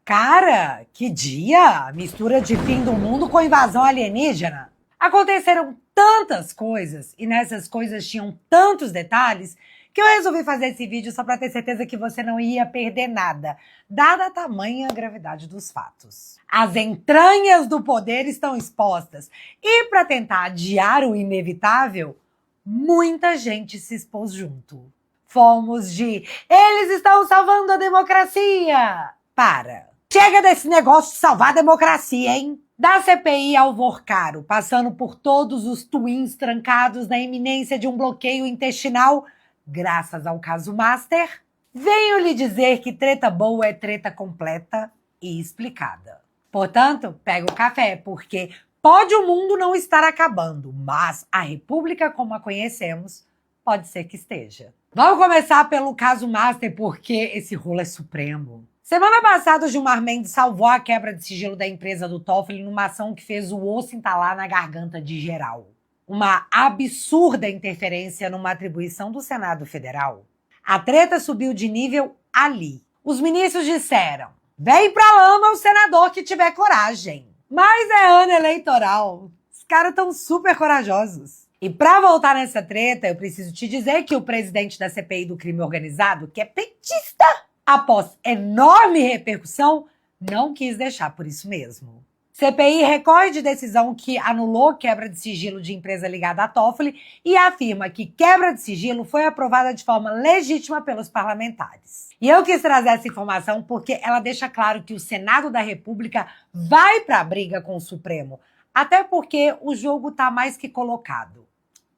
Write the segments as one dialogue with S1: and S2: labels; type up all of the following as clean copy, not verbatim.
S1: Cara, que dia! Mistura de fim do mundo com invasão alienígena. Aconteceram tantas coisas e nessas coisas tinham tantos detalhes que eu resolvi fazer esse vídeo só para ter certeza que você não ia perder nada, dada a tamanha gravidade dos fatos. As entranhas do poder estão expostas e para tentar adiar o inevitável, muita gente se expôs junto. Fomos de eles estão salvando a democracia! Para! Chega desse negócio de salvar a democracia, hein? Da CPI ao Vorcaro, passando por todos os twins trancados na iminência de um bloqueio intestinal, graças ao caso Master, venho lhe dizer que treta boa é treta completa e explicada. Portanto, pega o café, porque pode o mundo não estar acabando, mas a República como a conhecemos pode ser que esteja. Vamos começar pelo caso Master, porque esse rolo é supremo. Semana passada, o Gilmar Mendes salvou a quebra de sigilo da empresa do Toffoli numa ação que fez o osso entalar na garganta de geral. Uma absurda interferência numa atribuição do Senado Federal. A treta subiu de nível ali. Os ministros disseram, vem pra lama o senador que tiver coragem. Mas é ano eleitoral. Os caras estão super corajosos. E para voltar nessa treta, eu preciso te dizer que o presidente da CPI do crime organizado, que é petista, após enorme repercussão, não quis deixar por isso mesmo. CPI recorre de decisão que anulou quebra de sigilo de empresa ligada à Toffoli e afirma que quebra de sigilo foi aprovada de forma legítima pelos parlamentares. E eu quis trazer essa informação porque ela deixa claro que o Senado da República vai para a briga com o Supremo, até porque o jogo está mais que colocado.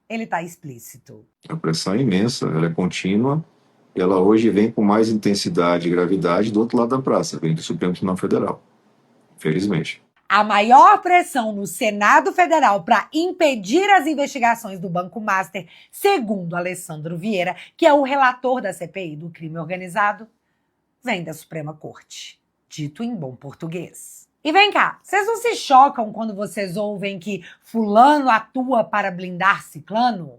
S1: Ele está explícito.
S2: A pressão é imensa, ela é contínua. Ela hoje vem com mais intensidade e gravidade do outro lado da praça, vem do Supremo Tribunal Federal, infelizmente.
S1: A maior pressão no Senado Federal para impedir as investigações do Banco Master, segundo Alessandro Vieira, que é o relator da CPI do crime organizado, vem da Suprema Corte, dito em bom português. E vem cá, vocês não se chocam quando vocês ouvem que fulano atua para blindar ciclano?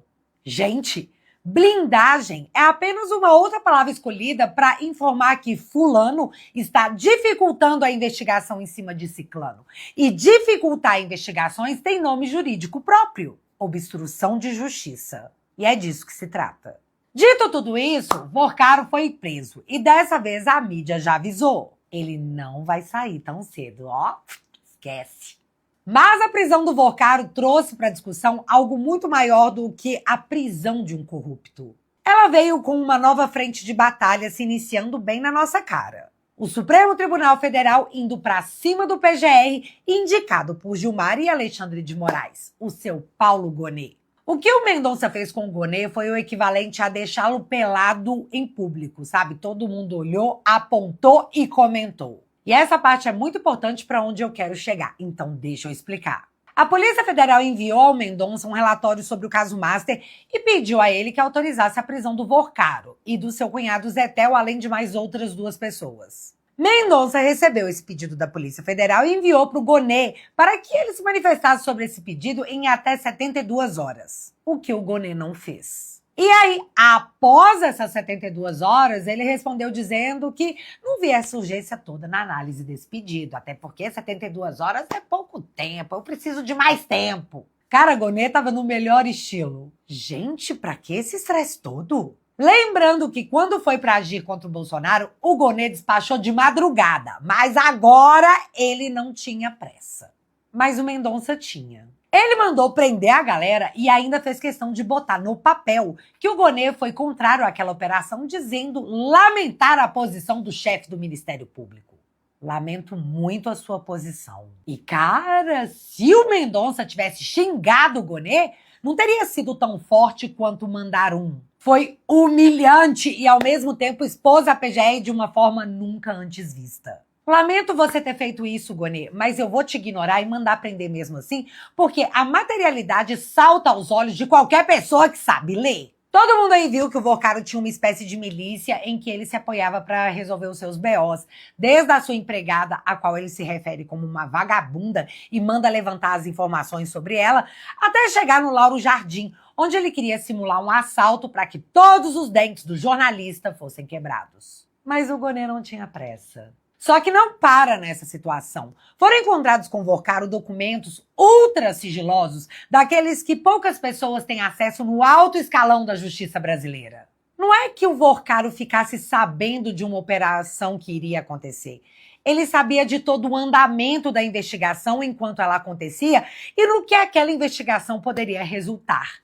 S1: Gente, blindagem é apenas uma outra palavra escolhida para informar que fulano está dificultando a investigação em cima de ciclano. E dificultar investigações tem nome jurídico próprio, obstrução de justiça. E é disso que se trata. Dito tudo isso, Vorcaro foi preso e dessa vez a mídia já avisou. Ele não vai sair tão cedo, ó, esquece. Mas a prisão do Vorcaro trouxe para a discussão algo muito maior do que a prisão de um corrupto. Ela veio com uma nova frente de batalha se iniciando bem na nossa cara. O Supremo Tribunal Federal indo para cima do PGR, indicado por Gilmar e Alexandre de Moraes, o seu Paulo Gonet. O que o Mendonça fez com o Gonet foi o equivalente a deixá-lo pelado em público, sabe? Todo mundo olhou, apontou e comentou. E essa parte é muito importante para onde eu quero chegar, então deixa eu explicar. A Polícia Federal enviou ao Mendonça um relatório sobre o caso Master e pediu a ele que autorizasse a prisão do Vorcaro e do seu cunhado Zetel, além de mais outras 2 pessoas. Mendonça recebeu esse pedido da Polícia Federal e enviou para o Gonet para que ele se manifestasse sobre esse pedido em até 72 horas, o que o Gonet não fez. E aí, após essas 72 horas, ele respondeu dizendo que não via essa urgência toda na análise desse pedido, até porque 72 horas é pouco tempo, eu preciso de mais tempo. Cara, Gonet tava no melhor estilo. Gente, pra que esse estresse todo? Lembrando que quando foi para agir contra o Bolsonaro, o Gonet despachou de madrugada, mas agora ele não tinha pressa. Mas o Mendonça tinha. Ele mandou prender a galera e ainda fez questão de botar no papel que o Gonet foi contrário àquela operação, dizendo lamentar a posição do chefe do Ministério Público. Lamento muito a sua posição. E cara, se o Mendonça tivesse xingado o Gonet, não teria sido tão forte quanto mandar um. Foi humilhante e, ao mesmo tempo, expôs a PGR de uma forma nunca antes vista. Lamento você ter feito isso, Gonet, mas eu vou te ignorar e mandar prender mesmo assim, porque a materialidade salta aos olhos de qualquer pessoa que sabe ler. Todo mundo aí viu que o Vorcaro tinha uma espécie de milícia em que ele se apoiava para resolver os seus BOs, desde a sua empregada, a qual ele se refere como uma vagabunda e manda levantar as informações sobre ela, até chegar no Lauro Jardim, onde ele queria simular um assalto para que todos os dentes do jornalista fossem quebrados. Mas o Gonet não tinha pressa. Só que não para nessa situação. Foram encontrados com Vorcaro documentos ultra sigilosos, daqueles que poucas pessoas têm acesso no alto escalão da justiça brasileira. Não é que o Vorcaro ficasse sabendo de uma operação que iria acontecer. Ele sabia de todo o andamento da investigação enquanto ela acontecia e no que aquela investigação poderia resultar.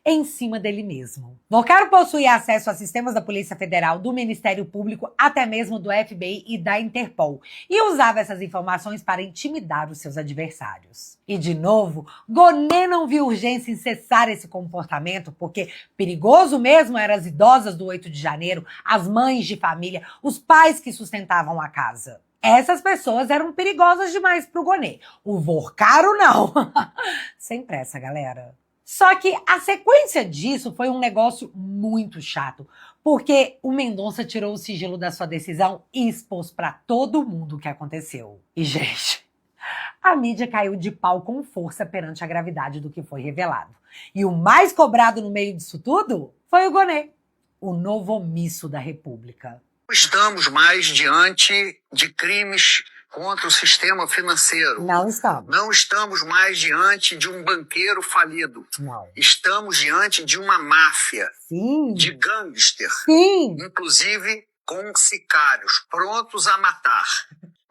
S1: Em cima dele mesmo. Vorcaro possuía acesso a sistemas da Polícia Federal, do Ministério Público, até mesmo do FBI e da Interpol, e usava essas informações para intimidar os seus adversários. E, de novo, Gonê não viu urgência em cessar esse comportamento, porque perigoso mesmo eram as idosas do 8 de janeiro, as mães de família, os pais que sustentavam a casa. Essas pessoas eram perigosas demais para o Gonê. O Vorcaro não. Sem pressa, galera. Só que a sequência disso foi um negócio muito chato, porque o Mendonça tirou o sigilo da sua decisão e expôs para todo mundo o que aconteceu. E, gente, a mídia caiu de pau com força perante a gravidade do que foi revelado. E o mais cobrado no meio disso tudo foi o Gonê, o novo omisso da República.
S3: Estamos mais diante de crimes contra o sistema financeiro.
S1: Não estamos.
S3: Não estamos mais diante de um banqueiro falido.
S1: Não.
S3: Estamos diante de uma máfia.
S1: Sim.
S3: De gangster.
S1: Sim.
S3: Inclusive com sicários prontos a matar.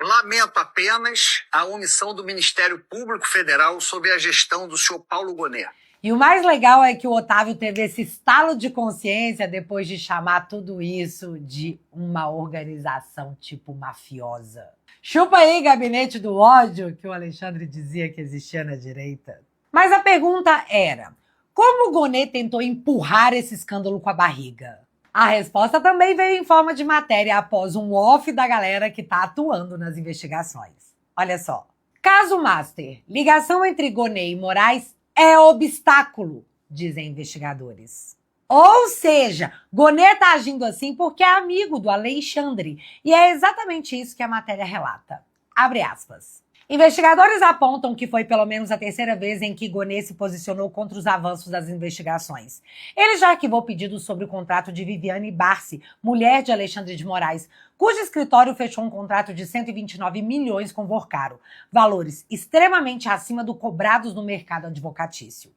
S3: Lamento apenas a omissão do Ministério Público Federal sob a gestão do senhor Paulo Gonê.
S1: E o mais legal é que o Otávio teve esse estalo de consciência depois de chamar tudo isso de uma organização tipo mafiosa. Chupa aí, gabinete do ódio, que o Alexandre dizia que existia na direita. Mas a pergunta era, como o Gonê tentou empurrar esse escândalo com a barriga? A resposta também veio em forma de matéria após um off da galera que está atuando nas investigações. Olha só. Caso Master, ligação entre Gonê e Moraes é obstáculo, dizem investigadores. Ou seja, Gonê tá agindo assim porque é amigo do Alexandre. E é exatamente isso que a matéria relata. Abre aspas. Investigadores apontam que foi pelo menos a terceira vez em que Gonê se posicionou contra os avanços das investigações. Ele já arquivou pedidos sobre o contrato de Viviane Barsi, mulher de Alexandre de Moraes, cujo escritório fechou um contrato de 129 milhões com Vorcaro, valores extremamente acima do cobrados no mercado advocatício.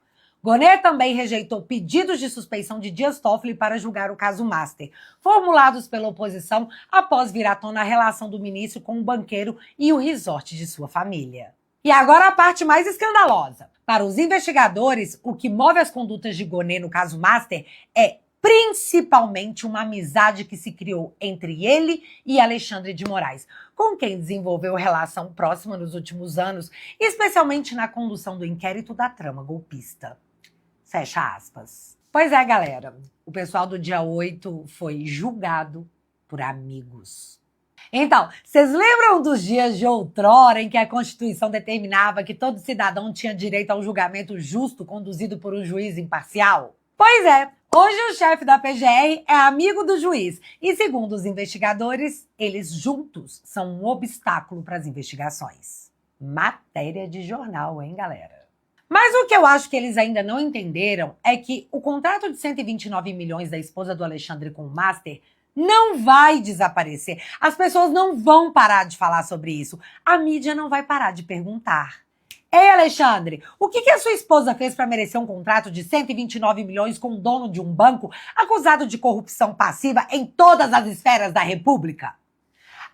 S1: Gonê também rejeitou pedidos de suspeição de Dias Toffoli para julgar o caso Master, formulados pela oposição após vir à tona a relação do ministro com o banqueiro e o resort de sua família. E agora a parte mais escandalosa. Para os investigadores, o que move as condutas de Gonê no caso Master é principalmente uma amizade que se criou entre ele e Alexandre de Moraes, com quem desenvolveu relação próxima nos últimos anos, especialmente na condução do inquérito da trama golpista. Fecha aspas. Pois é, galera, o pessoal do dia 8 foi julgado por amigos. Então, vocês lembram dos dias de outrora em que a Constituição determinava que todo cidadão tinha direito a um julgamento justo conduzido por um juiz imparcial? Pois é, hoje o chefe da PGR é amigo do juiz e, segundo os investigadores, eles juntos são um obstáculo para as investigações. Matéria de jornal, hein, galera? Mas o que eu acho que eles ainda não entenderam é que o contrato de 129 milhões da esposa do Alexandre com o Master não vai desaparecer. As pessoas não vão parar de falar sobre isso. A mídia não vai parar de perguntar. Ei, Alexandre, o que a sua esposa fez para merecer um contrato de 129 milhões com o dono de um banco acusado de corrupção passiva em todas as esferas da República?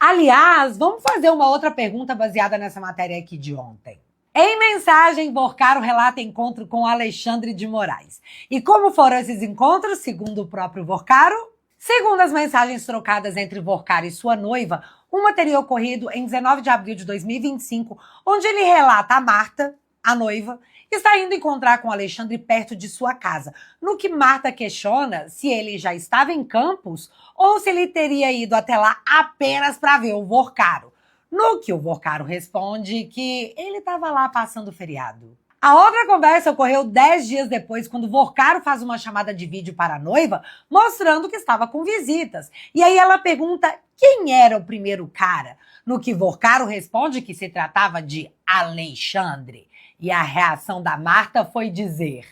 S1: Aliás, vamos fazer uma outra pergunta baseada nessa matéria aqui de ontem. Em mensagem, Vorcaro relata encontro com Alexandre de Moraes. E como foram esses encontros, segundo o próprio Vorcaro? Segundo as mensagens trocadas entre Vorcaro e sua noiva, uma teria ocorrido em 19 de abril de 2025, onde ele relata a Marta, a noiva, está indo encontrar com Alexandre perto de sua casa, no que Marta questiona se ele já estava em Campos ou se ele teria ido até lá apenas para ver o Vorcaro. No que o Vorcaro responde que ele estava lá passando o feriado. A outra conversa ocorreu 10 dias depois, quando Vorcaro faz uma chamada de vídeo para a noiva, mostrando que estava com visitas. E aí ela pergunta quem era o primeiro cara, no que Vorcaro responde que se tratava de Alexandre. E a reação da Marta foi dizer,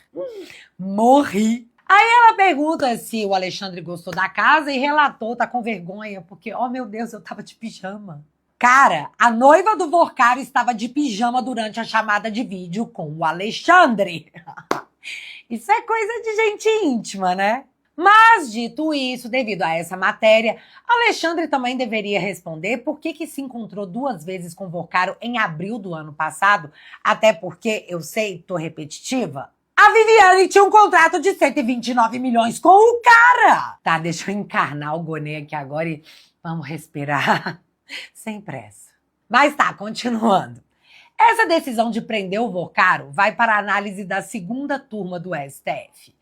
S1: morri. Aí ela pergunta se o Alexandre gostou da casa e relatou, tá com vergonha, porque, oh meu Deus, eu tava de pijama. Cara, a noiva do Vorcaro estava de pijama durante a chamada de vídeo com o Alexandre. Isso é coisa de gente íntima, né? Mas, dito isso, devido a essa matéria, Alexandre também deveria responder por que se encontrou 2 vezes com Vorcaro em abril do ano passado, até porque, eu sei, tô repetitiva, a Viviane tinha um contrato de 129 milhões com o cara! Tá, deixa eu encarnar o Gonê aqui agora e vamos respirar sem pressa. Mas tá, continuando. Essa decisão de prender o Vorcaro vai para a análise da 2ª turma do STF.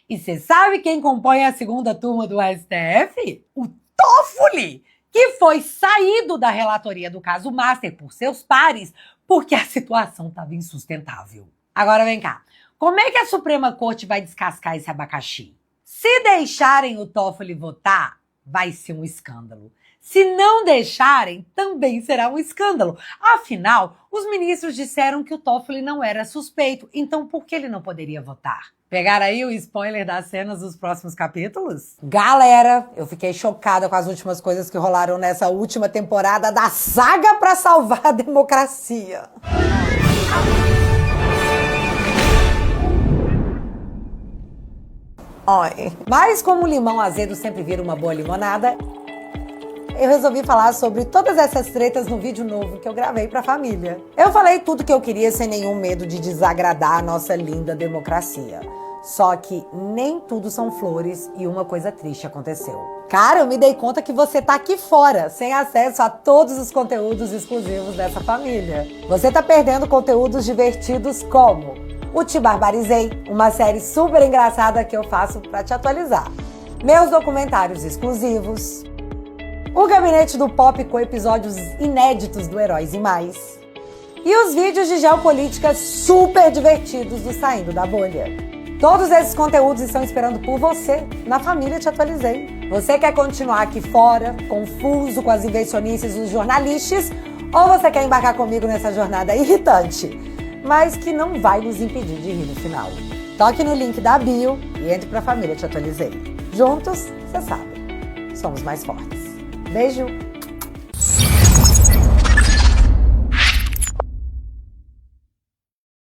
S1: E você sabe quem compõe a 2ª turma do STF? O Toffoli, que foi saído da relatoria do caso Master por seus pares porque a situação estava insustentável. Agora vem cá, como é que a Suprema Corte vai descascar esse abacaxi? Se deixarem o Toffoli votar, vai ser um escândalo. Se não deixarem, também será um escândalo. Afinal, os ministros disseram que o Toffoli não era suspeito, então por que ele não poderia votar? Pegaram aí o spoiler das cenas dos próximos capítulos? Galera, eu fiquei chocada com as últimas coisas que rolaram nessa última temporada da saga pra salvar a democracia. Oi. Mas como o limão azedo sempre vira uma boa limonada, eu resolvi falar sobre todas essas tretas no vídeo novo que eu gravei pra família. Eu falei tudo que eu queria sem nenhum medo de desagradar a nossa linda democracia. Só que nem tudo são flores e uma coisa triste aconteceu. Cara, eu me dei conta que você tá aqui fora, sem acesso a todos os conteúdos exclusivos dessa família. Você tá perdendo conteúdos divertidos como o Te Barbarizei, uma série super engraçada que eu faço pra te atualizar. Meus documentários exclusivos. O Gabinete do Pop com episódios inéditos do Heróis e Mais. E os vídeos de geopolítica super divertidos do Saindo da Bolha. Todos esses conteúdos estão esperando por você na família Te Atualizei. Você quer continuar aqui fora, confuso com as invencionices dos jornalistas, ou você quer embarcar comigo nessa jornada irritante, mas que não vai nos impedir de rir no final? Toque no link da bio e entre pra família Te Atualizei. Juntos, você sabe, somos mais fortes. Beijo!